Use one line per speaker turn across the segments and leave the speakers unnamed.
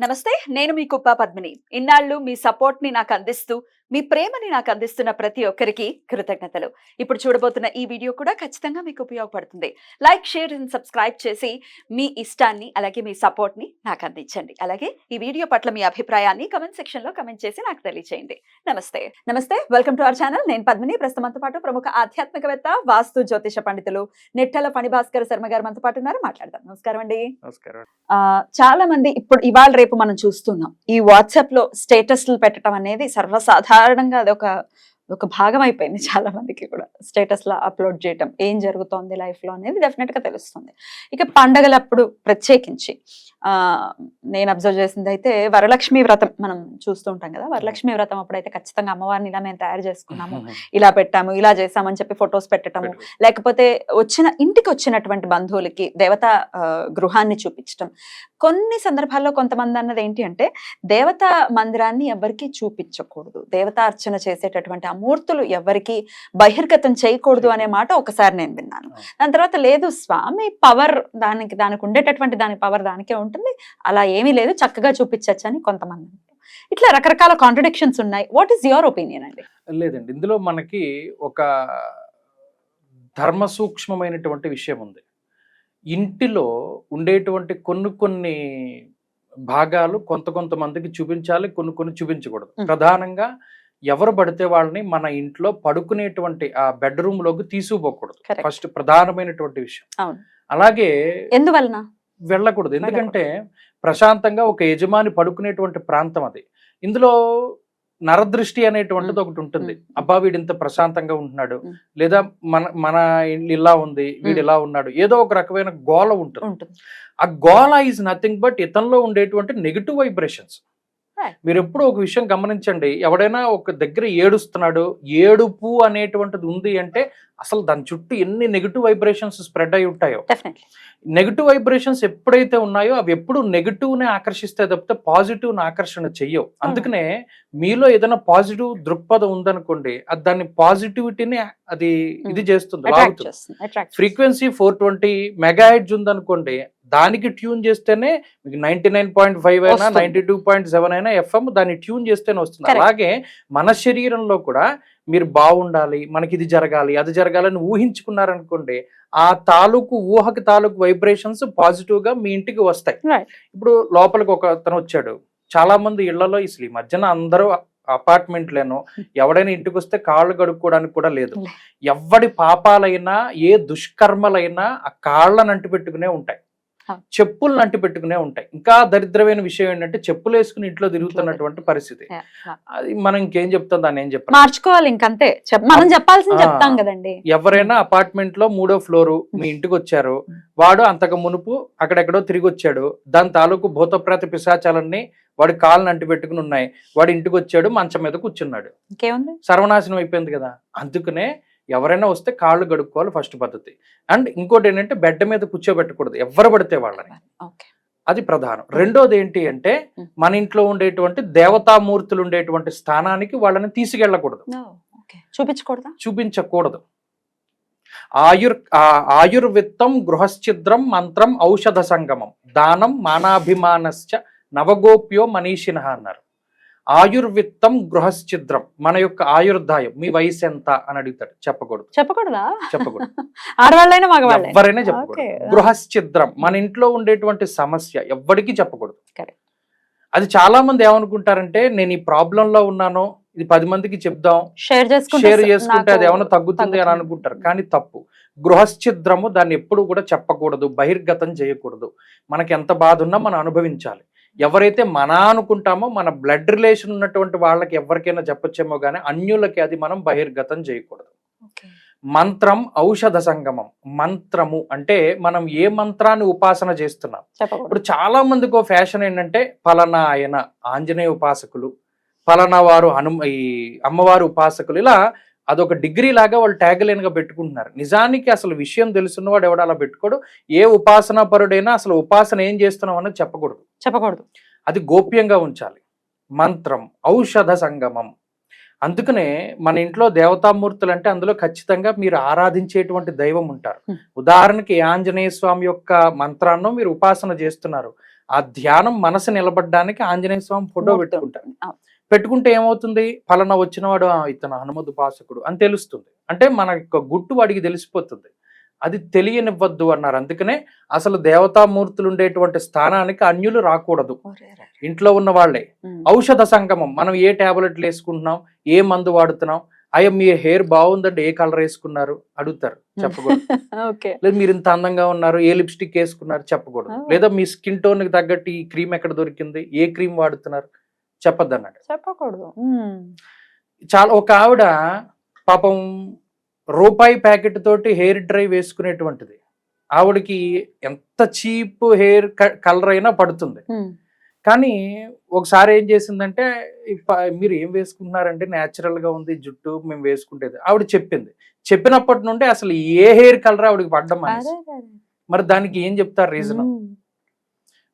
నమస్తే. నేను మీ కుప్ప పద్మిని. ఇన్నాళ్ళు మీ సపోర్ట్‌ని నాకందిస్తూ, మీ ప్రేమని నాకందిస్తున్న ప్రతి ఒక్కరికి కృతజ్ఞతలు. ఇప్పుడు చూడబోతున్న ఈ వీడియో కూడా ఖచ్చితంగా మీకు ఉపయోగపడుతుంది. లైక్, షేర్ అండ్ సబ్స్క్రైబ్ చేసి మీ ఇష్టాన్ని, అలాగే మీ సపోర్ట్‌ని నాకందించండి. అలాగే ఈ వీడియో పట్ల మీ అభిప్రాయాన్ని కామెంట్ సెక్షన్‌లో కామెంట్ చేసి నాకు తెలియజేయండి. నమస్తే. నమస్తే. Welcome to our channel. నేను పద్మిని. ప్రస్తుతం మనతో పాటు ప్రముఖ ఆధ్యాత్మికవేత్త, వాస్తు జ్యోతిష పండితులు నెట్టెల ఫణిభాస్కర్ శర్మ గారు మనతో పాటు ఉన్నారు. మాట్లాడదాం. నమస్కారం అండి.
నమస్కారం.
చాలా మంది ఇప్పుడు ఇవాళ రేపు మనం చూస్తున్నాం. ఈ వాట్సాప్ లో స్టేటస్లు పెట్టడం అనేది సర్వసాధారణంగా అది ఒక భాగం అయిపోయింది చాలా మందికి కూడా. స్టేటస్ లా అప్లోడ్ చేయటం, ఏం జరుగుతోంది లైఫ్ లో అనేది డెఫినెట్ గా తెలుస్తుంది. ఇక పండగలప్పుడు ప్రత్యేకించి నేను అబ్జర్వ్ చేసింది అయితే వరలక్ష్మి వ్రతం మనం చూస్తూ ఉంటాం కదా. వరలక్ష్మి వ్రతం అప్పుడైతే ఖచ్చితంగా అమ్మవారిని ఇలా మేము తయారు చేసుకున్నాము, ఇలా పెట్టాము, ఇలా చేసామని చెప్పి ఫొటోస్ పెట్టడము, లేకపోతే ఇంటికి వచ్చినటువంటి బంధువులకి దేవతా గృహాన్ని చూపించడం. కొన్ని సందర్భాల్లో కొంతమంది అన్నది ఏంటి అంటే, దేవతా మందిరాన్ని ఎవరికి చూపించకూడదు, దేవతా అర్చన చేసేటటువంటి ఆ మూర్తులు ఎవరికి బహిర్గతం చేయకూడదు అనే మాట ఒకసారి నేను విన్నాను. దాని తర్వాత లేదు, స్వామి పవర్ దానికి ఉండేటటువంటి దాని పవర్ దానికే ఉంటుంది, అలా ఏమీ లేదు, చక్కగా చూపించచ్చు అని కొంతమంది. ఇట్లా రకరకాల కాంట్రడిక్షన్స్ ఉన్నాయి. వాట్ ఈస్ యువర్ ఒపీనియన్ అండి?
లేదండి, ఇందులో మనకి ఒక ధర్మ సూక్ష్మమైనటువంటి విషయం ఉంది. ఇంటిలో ఉండేటువంటి కొన్ని భాగాలు కొంతమందికి చూపించాలి, కొన్ని చూపించకూడదు. ప్రధానంగా ఎవరు పడితే వాళ్ళని మన ఇంట్లో పడుకునేటువంటి ఆ బెడ్రూమ్ లోకి తీసుకుపోకూడదు. ఫస్ట్ ప్రధానమైనటువంటి విషయం. అలాగే
ఎందువలన
వెళ్ళకూడదు, ఎందుకంటే ప్రశాంతంగా ఒక యజమాని పడుకునేటువంటి ప్రాంతం అది. ఇందులో నరదృష్టి అనేటువంటిది ఒకటి ఉంటుంది. అబ్బా వీడు ఇంత ప్రశాంతంగా ఉంటున్నాడు, లేదా మన ఇల్లు ఇలా ఉంది, వీడు ఇలా ఉన్నాడు, ఏదో ఒక రకమైన గోల ఉంటుంది. ఆ గోల ఈజ్ నథింగ్ బట్ ఇతనిలో ఉండేటువంటి నెగిటివ్ వైబ్రేషన్స్. మీరు ఎప్పుడు ఒక విషయం గమనించండి, ఎవడైనా ఒక దగ్గర ఏడుస్తున్నాడు, ఏడుపు అనేటువంటిది ఉంది అంటే అసలు దాని చుట్టూ ఎన్ని నెగిటివ్ వైబ్రేషన్స్ స్ప్రెడ్ అయి ఉంటాయో. నెగిటివ్ వైబ్రేషన్స్ ఎప్పుడైతే ఉన్నాయో అవి ఎప్పుడు నెగిటివ్ నే ఆకర్షిస్తే తప్పితే పాజిటివ్ ని ఆకర్షణ చెయ్యవు. అందుకనే మీలో ఏదైనా పాజిటివ్ దృక్పథం ఉందనుకోండి, అది దాన్ని పాజిటివిటీని అది ఇది చేస్తుంది, లాగుతుంది. ఫ్రీక్వెన్సీ 420 మెగాహెర్ట్జ్ ఉందనుకోండి, దానికి ట్యూన్ చేస్తేనే మీకు 99.5 అయినా 92.7 అయినా ఎఫ్ఎం దాన్ని ట్యూన్ చేస్తేనే వస్తుంది. అలాగే మన శరీరంలో కూడా మీరు బాగుండాలి, మనకి ఇది జరగాలి, అది జరగాలని ఊహించుకున్నారనుకోండి, ఆ ఊహకి తాలూకు వైబ్రేషన్స్ పాజిటివ్ గా మీ ఇంటికి వస్తాయి. ఇప్పుడు లోపలికి ఒక అతను వచ్చాడు, చాలా మంది ఇళ్లలో ఈ మధ్యన అందరూ అపార్ట్మెంట్లేనో ఎవడైనా ఇంటికి వస్తే కాళ్ళు కడుక్కోవడానికి కూడా లేదు. ఎవడి పాపాలైనా ఏ దుష్కర్మలైనా ఆ కాళ్ళని అంటి పెట్టుకునే ఉంటాయి, చెప్పులను అంటి పెట్టుకునే ఉంటాయి. ఇంకా దరిద్రమైన విషయం ఏంటంటే చెప్పులు వేసుకుని ఇంట్లో తిరుగుతున్నటువంటి పరిస్థితి. అది మనం ఇంకేం చెప్తాం, దాన్ని ఏం చెప్పాలి,
మార్చుకోవాలి, ఇంకంతే మనం చెప్పాల్సింది చెప్తాం కదండి.
ఎవరైనా అపార్ట్మెంట్ లో 3వ ఫ్లోరు మీ ఇంటికి వచ్చారు, వాడు అంతకు మునుపు అక్కడెక్కడో తిరిగి వచ్చాడు, దాని తాలూకు భూతప్రేత పిశాచాలన్నీ వాడి కాళ్ళని అంటి పెట్టుకుని ఉన్నాయి, వాడు ఇంటికి వచ్చాడు, మంచం మీద కూర్చున్నాడు, సర్వనాశనం అయిపోయింది కదా. అందుకనే ఎవరైనా వస్తే కాళ్ళు గడుక్కోవాలి ఫస్ట్ పద్ధతి. అండ్ ఇంకోటి ఏంటంటే బెడ్ మీద కూర్చోబెట్టకూడదు ఎవరు పడితే వాళ్ళని, అది ప్రధానం. రెండోది ఏంటి అంటే మన ఇంట్లో ఉండేటువంటి దేవతామూర్తులు ఉండేటువంటి స్థానానికి వాళ్ళని తీసుకెళ్ళకూడదు, చూపించకూడదు. ఆయుర్విత్తం గృహశ్చిద్రం మంత్రం ఔషధ సంగమం దానం మానాభిమానశ్చ నవగోప్యో మనీషినః అన్నారు. ఆయుర్విత్తం గృహశ్చిద్రం, మన యొక్క ఆయుర్దాయం, మీ వయసు ఎంత అని అడుగుతాడు, చెప్పకూడదు. చెప్పకూడదు
ఆడవాళ్ళైనా
ఎవరైనా చెప్పకూడదు. గృహశ్చిద్రం, మన ఇంట్లో ఉండేటువంటి సమస్య ఎవ్వడికి చెప్పకూడదు. అది చాలా మంది ఏమనుకుంటారంటే, నేను ఈ ప్రాబ్లం లో ఉన్నాను, ఇది 10 మందికి చెప్దాం, షేర్ చేసుకుంటే అది ఏమైనా తగ్గుతుంది అని అనుకుంటారు, కానీ తప్పు. గృహశ్చిద్రము, దాన్ని ఎప్పుడు కూడా చెప్పకూడదు, బహిర్గతం చేయకూడదు. మనకి ఎంత బాధ ఉన్నా మనం అనుభవించాలి. ఎవరైతే మన అనుకుంటామో, మన బ్లడ్ రిలేషన్ ఉన్నటువంటి వాళ్ళకి ఎవరికైనా చెప్పొచ్చేమో కానీ అన్యులకి అది మనం బహిర్గతం చేయకూడదు. మంత్రం ఔషధ సంగమం. మంత్రము అంటే మనం ఏ మంత్రాన్ని ఉపాసన చేస్తున్నాం. ఇప్పుడు చాలా మందికి ఫ్యాషన్ ఏంటంటే, ఫలానా ఆయన ఆంజనేయ ఉపాసకులు, ఫలానా వారు ఈ అమ్మవారు ఉపాసకులు, ఇలా అదొక డిగ్రీ లాగా వాళ్ళు ట్యాగ్లైన్ గా పెట్టుకుంటున్నారు. నిజానికి అసలు విషయం తెలుసున్నవాడు ఎవడు అలా పెట్టుకోడు. ఏ ఉపాసనా పరుడైనా అసలు ఉపాసన ఏం చేస్తున్నాం అన్నది చెప్పకూడదు, అది గోప్యంగా ఉంచాలి. మంత్రం ఔషధ సంగమం. అందుకనే మన ఇంట్లో దేవతామూర్తులు అంటే అందులో ఖచ్చితంగా మీరు ఆరాధించేటువంటి దైవం ఉంటారు. ఉదాహరణకి ఆంజనేయ స్వామి యొక్క మంత్రాన్ని మీరు ఉపాసన చేస్తున్నారు, ఆ ధ్యానం మనసు నిలబడడానికి ఆంజనేయ స్వామి ఫోటో పెట్టుకుంటారు. పెట్టుకుంటే ఏమవుతుంది, ఫలానా వచ్చినవాడు ఇతను హనుమద్ ఉపాసకుడు అని తెలుస్తుంది. అంటే మన యొక్క గుట్టు వాడికి తెలిసిపోతుంది. అది తెలియనివ్వద్దు అన్నారు. అందుకనే అసలు దేవతామూర్తులు ఉండేటువంటి స్థానానికి అన్యులు రాకూడదు. ఇంట్లో ఉన్న వాళ్ళే. ఔషధ సంగమం, మనం ఏ టాబ్లెట్లు వేసుకుంటున్నాం, ఏ మందు వాడుతున్నాం, అయ్యో మీ హెయిర్ బాగుందంటే ఏ కలర్ వేసుకున్నారు అడుగుతారు, చెప్పకూడదు. లేదా మీరు ఇంత అందంగా ఉన్నారు, ఏ లిప్స్టిక్ వేసుకున్నారు, చెప్పకూడదు. లేదా మీ స్కిన్ టోన్ కి తగ్గట్టు ఈ క్రీమ్ ఎక్కడ దొరికింది, ఏ క్రీమ్ వాడుతున్నారు, చెప్పద్దు అన్నాడు.
చెప్పకూడదు.
చాలా ఒక ఆవిడ పాపం రూపాయి ప్యాకెట్ తోటి హెయిర్ డ్రై వేసుకునేటువంటిది. ఆవిడకి ఎంత చీప్ హెయిర్ కలర్ అయినా పడుతుంది. కానీ ఒకసారి ఏం చేసిందంటే, మీరు ఏం వేసుకుంటున్నారంటే న్యాచురల్ గా ఉంది జుట్టు, మేము వేసుకుంటేది ఆవిడ చెప్పింది. చెప్పినప్పటి నుండి అసలు ఏ హెయిర్ కలర్ ఆవిడకి పడ్డం అనేసి. మరి దానికి ఏం చెప్తారు రీజన్?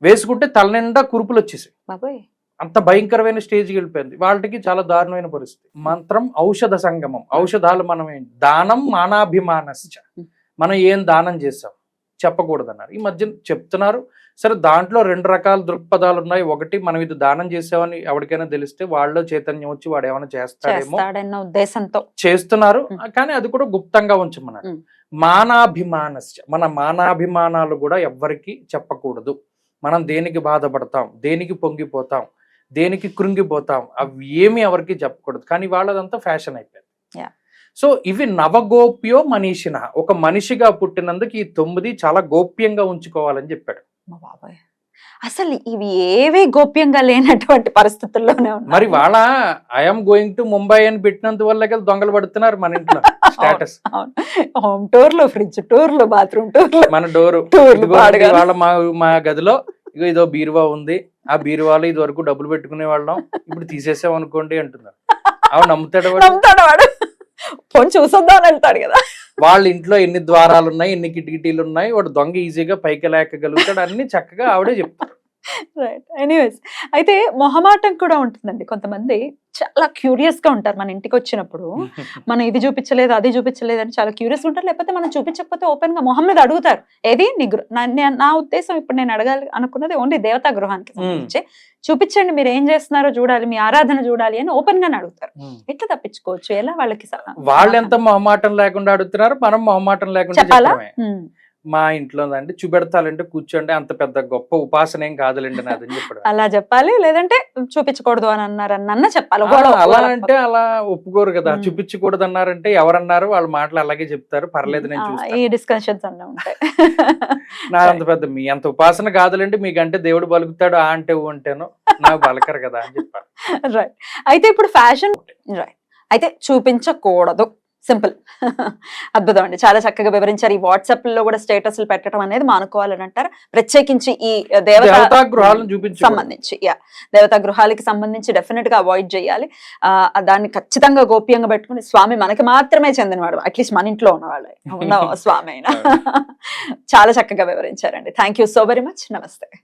వేసుకుంటే తల నిండా కురుపులు వచ్చేసాయి. అంత భయంకరమైన స్టేజ్కి వెళ్ళిపోయింది. వాళ్ళకి చాలా దారుణమైన పరిస్థితి. మంత్రం ఔషధ సంగమం, ఔషధాలు మనం ఏంటి, దానం మానాభిమానశ్చ, మనం ఏం దానం చేసాం చెప్పకూడదు అన్నారు. ఈ మధ్య చెప్తున్నారు. సరే, దాంట్లో 2 రకాల దృక్పథాలు ఉన్నాయి. ఒకటి, మనం ఇది దానం చేసామని ఎవరికైనా తెలిస్తే వాళ్ళలో చైతన్యం వచ్చి వాడు ఏమైనా చేస్తాడేమో
ఉద్దేశంతో చేస్తున్నారు,
కానీ అది కూడా గుప్తంగా ఉంచమన్నారు. మానాభిమానశ్చ, మన మానాభిమానాలు కూడా ఎవ్వరికి చెప్పకూడదు. మనం దేనికి బాధపడతాం, దేనికి పొంగిపోతాం, దేనికి కృంగిపోతాం, అవి ఏమి ఎవరికి చెప్పకూడదు. కానీ వాళ్ళదంతా ఫ్యాషన్ అయిపోయింది. సో ఇవి నవగోప్యో మనీషిన, ఒక మనిషిగా పుట్టినందుకు ఈ 9 చాలా గోప్యంగా ఉంచుకోవాలని చెప్పాడు.
అసలు ఇవి ఏవి గోప్యంగా లేనటువంటి పరిస్థితుల్లోనే ఉన్నాయి.
మరి వాళ్ళ ఐఎమ్ గోయింగ్ టు ముంబై అని పెట్టినంత వల్ల కదా దొంగలు పడుతున్నారు మన ఇంట్లో. స్టేటస్,
హోమ్ టూర్లు, ఫ్రిడ్జ్ టూర్లు, బాత్రూమ్ టూర్లు,
మన డోరు వాళ్ళ మా గదిలో ఇదో బీరువా ఉంది, ఆ బీరువాలో ఇది వరకు డబ్బులు పెట్టుకునే వాళ్ళం, ఇప్పుడు తీసేసాం అనుకోండి అంటున్నారు. అవి నమ్ముతాడు
వాడు, ఫోన్ చూసొద్దాం అని వెళ్తాడు కదా.
వాళ్ళ ఇంట్లో ఎన్ని ద్వారాలు ఉన్నాయి, ఎన్ని కిటికీలు ఉన్నాయి, వాడు దొంగ ఈజీగా పైకి లేకగలుగుతాడు, అన్ని చక్కగా ఆవిడే చెప్తారు.
రైట్. ఎనీవేస్, అయితే మొహమాటం కూడా ఉంటుందండి. కొంతమంది చాలా క్యూరియస్ గా ఉంటారు. మన ఇంటికి వచ్చినప్పుడు మనం ఇది చూపించలేదు, అది చూపించలేదు అని చాలా క్యూరియస్ గా ఉంటారు. లేకపోతే మనం చూపించకపోతే ఓపెన్ గా మొహం మీద అడుగుతారు. ఏది నా ఉద్దేశం ఇప్పుడు నేను అడగాలి అనుకున్నది ఓన్లీ దేవతా గృహానికి సంబంధించి, చూపించండి మీరు ఏం చేస్తున్నారో చూడాలి, మీ ఆరాధన చూడాలి అని ఓపెన్ గానే అడుగుతారు. ఎట్లా తప్పించుకోవచ్చు? ఎలా వాళ్ళకి
వాళ్ళు ఎంత మొహమాటం లేకుండా అడుగుతున్నారు, మనం మొహమాటం లేకుండా
చెప్పాలా?
మా ఇంట్లో అండి చూపెడతాలంటే కూర్చోండి, అంత పెద్ద గొప్ప ఉపాసన ఏం కాదులేండి నాదని చెప్పాడు.
అలా చెప్పాలి, లేదంటే చూపించకూడదు అని అన్నారన్న చెప్పాలి.
అలా అంటే అలా ఒప్పుకోరు కదా. చూపించకూడదు అన్నారంటే ఎవరన్నారు, వాళ్ళ మాటలు అలాగే చెప్తారు, పర్లేదు నేను చూస్తాను.
ఈ డిస్కషన్స్ అన్నీ ఉంటాయి.
నా అంత పెద్ద మీ అంత ఉపాసన కాదులేండి, మీకంటే దేవుడు బలుకుతాడు ఆ అంటే అంటేను, నాకు బలకరు కదా అని చెప్పారు.
రైట్. అయితే ఇప్పుడు ఫ్యాషన్, రైట్, అయితే చూపించకూడదు, సింపుల్. అద్భుతం అండి, చాలా చక్కగా వివరించారు. ఈ వాట్సాప్ లో కూడా స్టేటస్లు పెట్టడం అనేది మానుకోవాలని అంటారు. ప్రత్యేకించి ఈ దేవతా గృహాలకు సంబంధించి, దేవతా గృహాలకి సంబంధించి డెఫినెట్ గా అవాయిడ్ చేయాలి. దాన్ని ఖచ్చితంగా గోప్యంగా పెట్టుకుని, స్వామి మనకి మాత్రమే చెందినవాడు, అట్లీస్ట్ మన ఇంట్లో ఉన్నవాళ్ళు ఉన్న స్వామి అయినా. చాలా చక్కగా వివరించారండి. Thank you so very much. నమస్తే.